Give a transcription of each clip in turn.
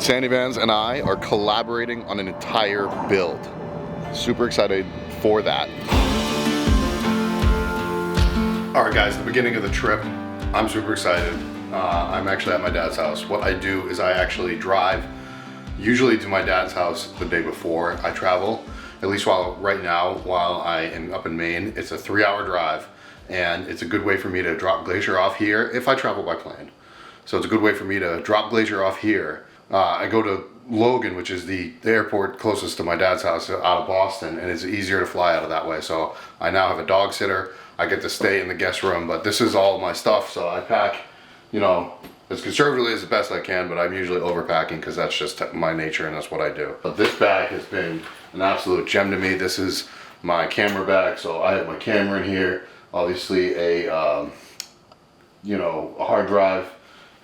Sandy Vans and I are collaborating on an entire build. Super excited for that. All right guys, the beginning of the trip, I'm super excited. I'm actually at my dad's house. What I do is I actually drive usually to my dad's house the day before I travel. At least right now, while I am up in Maine, it's a 3-hour drive, and it's a good way for me to drop Glacier off here if I travel by plane. So it's a good way for me to drop Glacier off here. I go to Logan, which is the airport closest to my dad's house out of Boston, and it's easier to fly out of that way. So I now have a dog sitter. I get to stay in the guest room, but this is all my stuff, so I pack, you know, as conservatively as the best I can, but I'm usually overpacking because that's just my nature and that's what I do. But this bag has been an absolute gem to me. This is my camera bag, so I have my camera in here. Obviously a, you know, a hard drive,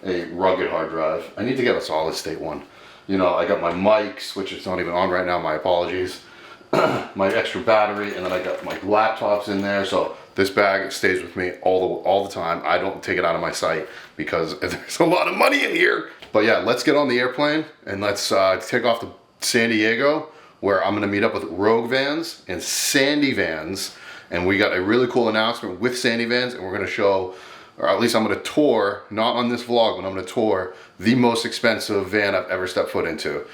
a rugged hard drive. I need to get a solid state one. You know, I got my mics, which is not even on right now, my apologies. My extra battery, and then I got my laptops in there. So this bag stays with me all the time. I don't take it out of my sight because there's a lot of money in here. But yeah, let's get on the airplane and let's take off to San Diego, where I'm gonna meet up with Rogue Vans and Sandy Vans. And we got a really cool announcement with Sandy Vans, and we're gonna show, or at least I'm gonna tour, not on this vlog, but I'm gonna tour the most expensive van I've ever stepped foot into.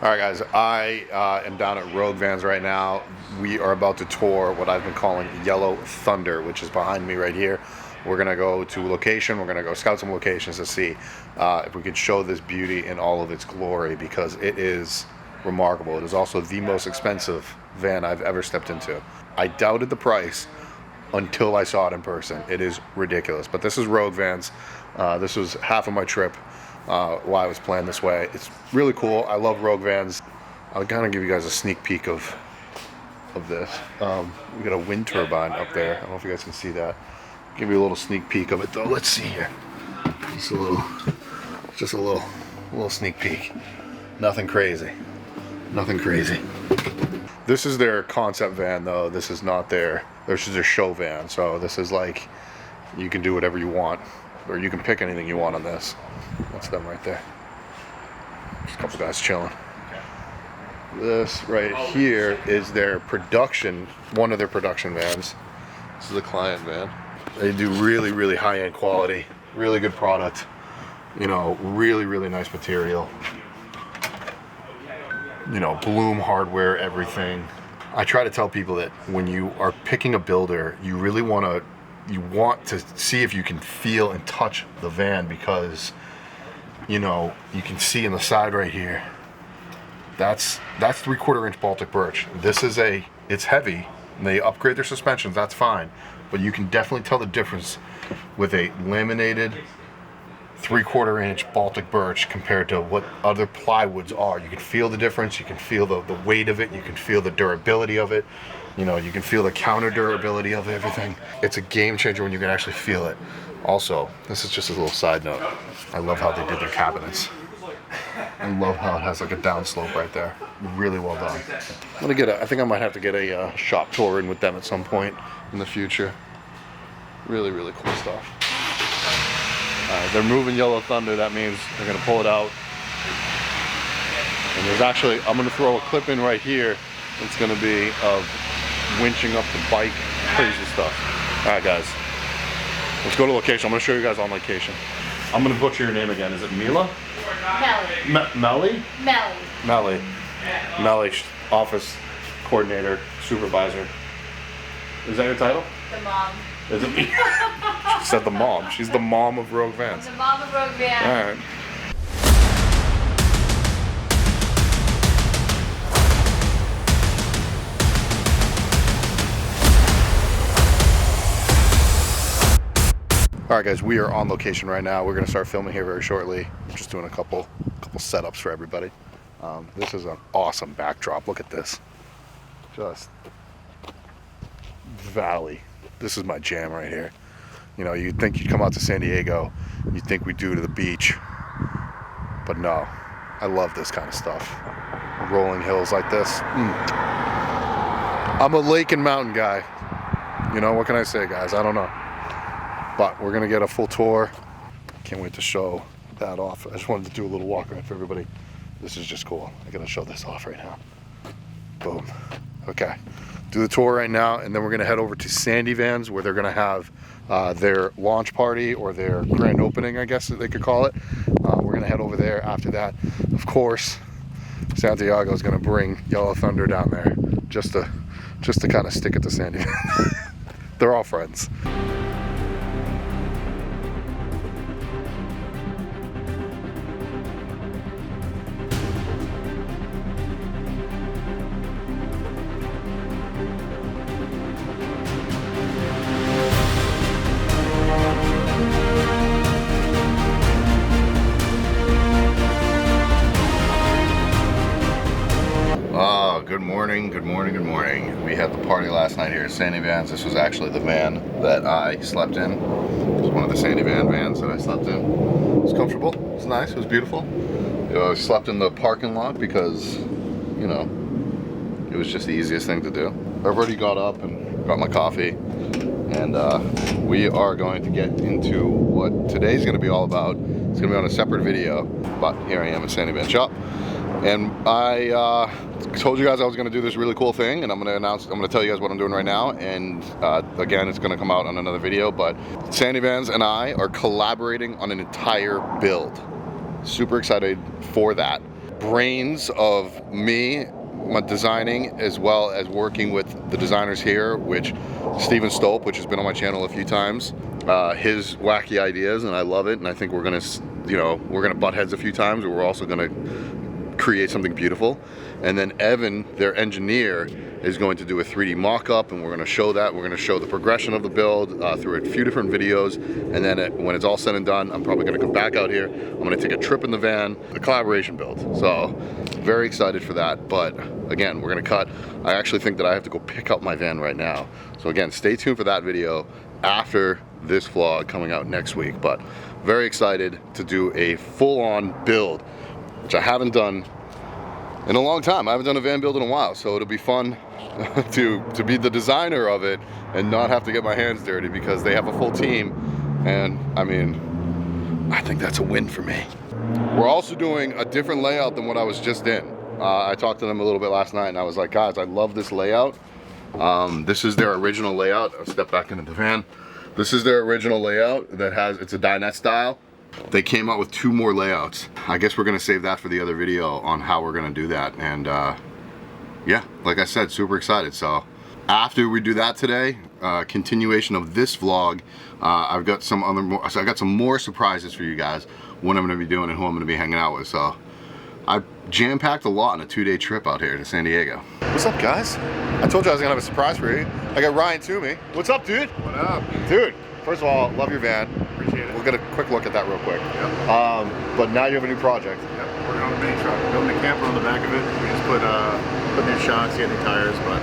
All right guys, I am down at Rogue Vans right now. We are about to tour what I've been calling Yellow Thunder, which is behind me right here. We're gonna go to a location, we're gonna go scout some locations to see if we could show this beauty in all of its glory, because it is remarkable. It is also the most expensive van I've ever stepped into. I doubted the price until I saw it in person. It is ridiculous, but this is Rogue Vans. This was half of my trip. Why I was planned this way. It's really cool. I love Rogue Vans. I'll kind of give you guys a sneak peek of this. We got a wind turbine up there. I don't know if you guys can see that. Give you a little sneak peek of it though. Let's see here. Just a little sneak peek. Nothing crazy. Nothing crazy. This is their concept van though. This is not this is their show van. So this is like, you can do whatever you want, or you can pick anything you want on this. That's them right there. Just a couple guys chilling. This right here is their production, one of their production vans. This is a client van. They do really, really high-end quality, really good product. You know, really, really nice material. You know, Bloom hardware, everything. I try to tell people that when you are picking a builder, you really want to see if you can feel and touch the van, because you know, you can see in the side right here, that's 3/4 inch Baltic birch. This is it's heavy, and they upgrade their suspensions, that's fine, but you can definitely tell the difference with a laminated 3/4 inch Baltic birch compared to what other plywoods are. You can feel the difference, you can feel the weight of it, you can feel the durability of it, you know, you can feel the counter durability of everything. It's a game changer when you can actually feel it. Also, this is just a little side note. I love how they did their cabinets. I love how it has like a downslope right there. Really well done. I'm gonna I think I might have to get a shop tour in with them at some point in the future. Really, really cool stuff. Alright, they're moving Yellow Thunder. That means they're gonna pull it out. And there's actually, I'm gonna throw a clip in right here. It's gonna be of winching up the bike, crazy stuff. Alright guys, let's go to location. I'm gonna show you guys on location. I'm gonna butcher your name again. Is it Mila? Melly. Melly? Melly. Melly, office coordinator, supervisor. Is that your title? The mom. Is it me? She said the mom. She's the mom of Rogue Vans. The mom of Rogue Vans. All right. All right, guys, we are on location right now. We're gonna start filming here very shortly. I'm just doing a couple setups for everybody. This is an awesome backdrop. Look at this. Just valley. This is my jam right here. You know, you'd think you'd come out to San Diego, you'd think we'd do to the beach, but no. I love this kind of stuff. Rolling hills like this. I'm a lake and mountain guy. You know, what can I say, guys? I don't know. But we're gonna get a full tour. Can't wait to show that off. I just wanted to do a little walk around for everybody. This is just cool. I gotta show this off right now. Boom. Okay. Do the tour right now, and then we're gonna head over to Sandy Van's, where they're gonna have their launch party, or their grand opening, I guess they could call it. We're gonna head over there after that. Of course, Santiago is gonna bring Yellow Thunder down there just to kind of stick it to Sandy Van. They're all friends. Good morning. We had the party last night here at Sandy Van's. This was actually the van that I slept in. It was one of the Sandy Van vans that I slept in. It was comfortable, it was nice, it was beautiful. I slept in the parking lot because, you know, it was just the easiest thing to do. I've already got up and got my coffee, and we are going to get into what today's going to be all about. It's going to be on a separate video, but here I am at Sandy Van shop. And I told you guys I was going to do this really cool thing, and I'm going to tell you guys what I'm doing right now. And again, it's going to come out on another video, but Sandy Van's and I are collaborating on an entire build. Super excited for that. Brains of me, my designing, as well as working with the designers here, which Steven Stolp, which has been on my channel a few times, his wacky ideas, and I love it. And I think we're going to, you know, we're going to butt heads a few times, but we're also going to create something beautiful. And then Evan, their engineer, is going to do a 3D mock-up, and we're going to show that. We're going to show the progression of the build through a few different videos, and then when it's all said and done, I'm probably going to come back out here. I'm going to take a trip in the van, a collaboration build. So very excited for that. But again, we're going to cut. I actually think that I have to go pick up my van right now. So again, stay tuned for that video after this vlog coming out next week. But very excited to do a full-on build, which I haven't done in a long time. I haven't done a van build in a while, so it'll be fun to be the designer of it and not have to get my hands dirty, because they have a full team, and I mean, I think that's a win for me. We're also doing a different layout than what I was just in. I talked to them a little bit last night, and I was like, guys, I love this layout. This is their original layout. I'll step back into the van. This is their original layout that it's a dinette style. They came out with 2 more layouts. I guess we're gonna save that for the other video on how we're gonna do that. And yeah, like I said, super excited. So after we do that today, continuation of this vlog, I've got some more surprises for you guys, what I'm gonna be doing and who I'm gonna be hanging out with. So I jam-packed a lot in a 2-day trip out here to San Diego. What's up, guys? I told you I was gonna have a surprise for you. I got Ryan Toomey. What's up, dude? What up? Dude, first of all, love your van. Appreciate it. We'll get a quick look at that real quick. Yep. But now you have a new project. Yep. Working on the mini truck. Building a camper on the back of it. We just put new shocks, get new tires, but...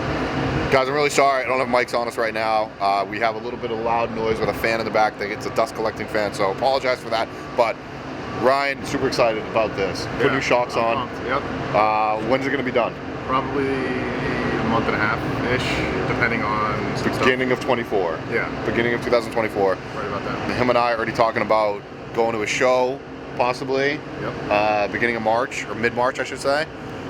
Guys, I'm really sorry. I don't have mics on us right now. We have a little bit of loud noise with a fan in the back. It's a dust collecting fan, so apologize for that. But Ryan, super excited about this. Put new shocks on. Pumped. Yep. When's it going to be done? Probably a month and a half-ish, depending on Beginning of 24. Yeah. Beginning of 2024. Right about that. Him and I are already talking about going to a show, possibly. Yep. Beginning of March, or mid-March, I should say.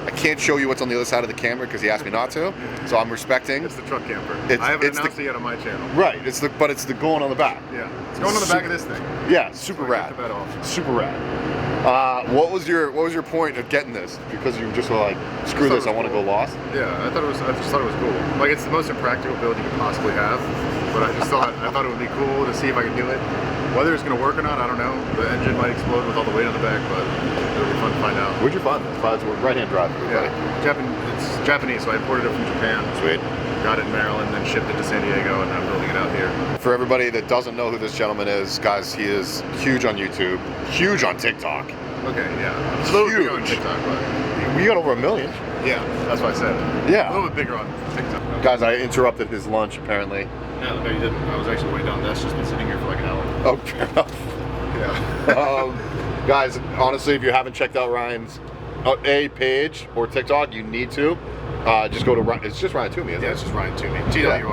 I can't show you what's on the other side of the camera because he asked me not to, so I'm respecting. It's the truck camper. I haven't announced it yet on my channel. Right, but it's the going on the back. Yeah, it's going on the back of this thing. Yeah, super rad. Get the bed off. Super rad. What was your point of getting this? Because you just were like, screw this, I want to go lost? Yeah, I just thought it was cool. Like, it's the most impractical build you could possibly have, but I thought it would be cool to see if I could do it. Whether it's going to work or not, I don't know. The engine might explode with all the weight on the back, but it'll be fun to find out. Where'd you find this? It's right-hand drive. Yeah, it's Japanese, so I imported it from Japan. Sweet. Got it in Maryland, then shipped it to San Diego, and I'm building it out here. For everybody that doesn't know who this gentleman is, guys, he is huge on YouTube, huge on TikTok. Okay, yeah. It's a little bigger on TikTok, but... We got over 1 million. Yeah, that's what I said. Yeah. A little bit bigger on TikTok. Guys, I interrupted his lunch, apparently. Yeah, no, you didn't. I was actually way down. That's just been sitting here for like an hour. Oh, fair enough. Yeah. Guys, honestly, if you haven't checked out Ryan's page or TikTok, you need to. Just go to, it's just Ryan Toomey, isn't Yeah, it? it's just Ryan Toomey. TWO.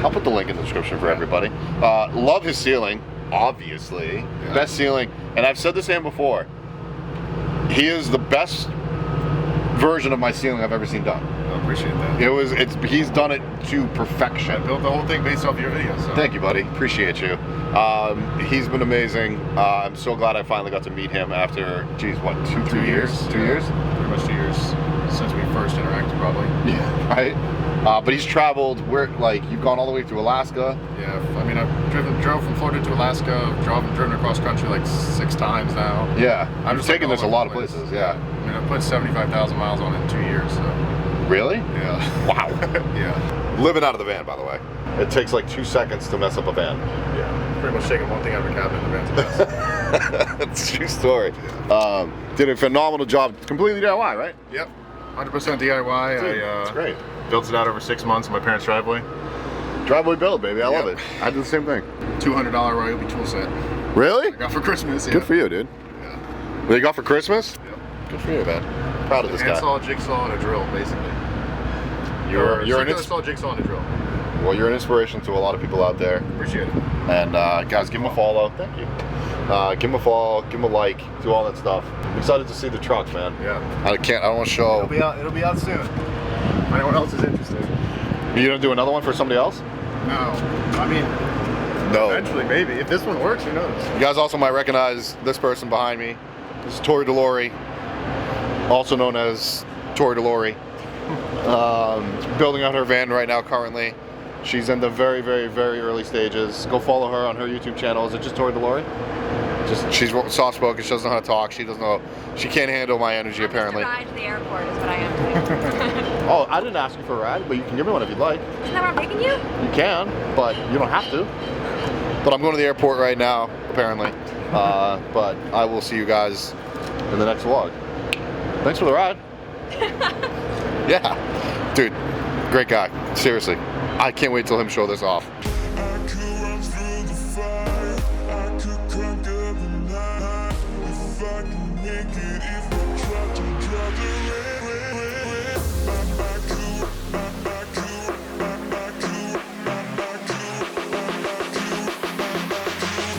I'll put the link in the description for everybody. Love his ceiling, obviously. Yeah. Best ceiling, and I've said this to him before. He is the best version of my ceiling I've ever seen done. I appreciate that. He's done it to perfection. I built the whole thing based off your video. So. Thank you, buddy. Appreciate you. He's been amazing. I'm so glad I finally got to meet him after, geez, what, 2 years? 2 years? Pretty much 2 years since we first interacted, probably. Yeah, right? But he's traveled, you've gone all the way through Alaska. Yeah, I mean, I've drove from Florida to Alaska, driven across country like 6 times now. Yeah, I'm just just taking like this a all lot over of the places, place. yeah. I mean, I put 75,000 miles on it in 2 years, so. Really? Yeah. Wow. Yeah. Living out of the van, by the way. It takes like 2 seconds to mess up a van. Yeah. Pretty much taking one thing out of a cabinet in the van's a mess. That's a true story. Did a phenomenal job. Completely DIY, right? Yep. 100% DIY. Dude, that's great. Built it out over 6 months in my parents' driveway. Driveway build, baby. I love Yep. it. I did the same thing. $200 Ryobi tool set. Really? I got for Christmas. Good for you, dude. Yeah. What you got for Christmas? Yep. Good for you, man. Proud of this guy. Handsaw, jigsaw, and a drill, basically. You're an saw, jigsaw, and a drill. Well, you're an inspiration to a lot of people out there. Appreciate it. And guys, give him a follow. Thank you. Give him a follow, give him a like, do all that stuff. I'm excited to see the truck, man. Yeah. I don't want to show. It'll be out soon. If anyone else is interested. You gonna do another one for somebody else? No. I mean, No. eventually maybe. If this one works, who knows? You guys also might recognize this person behind me. This is Tori DeLore, also known as Tori DeLore. Building out her van right now currently. She's in the very, very, very early stages. Go follow her on her YouTube channel. Is it just Tori DeLore? She's soft-spoken. She doesn't know how to talk. She can't handle my energy, apparently. Just a ride to the airport is what I am doing. Oh, I didn't ask you for a ride, but you can give me one if you'd like. Isn't that where I'm taking you? You can, but you don't have to. But I'm going to the airport right now, apparently. But I will see you guys in the next vlog. Thanks for the ride. Yeah. Dude, great guy. Seriously. I can't wait till him show this off.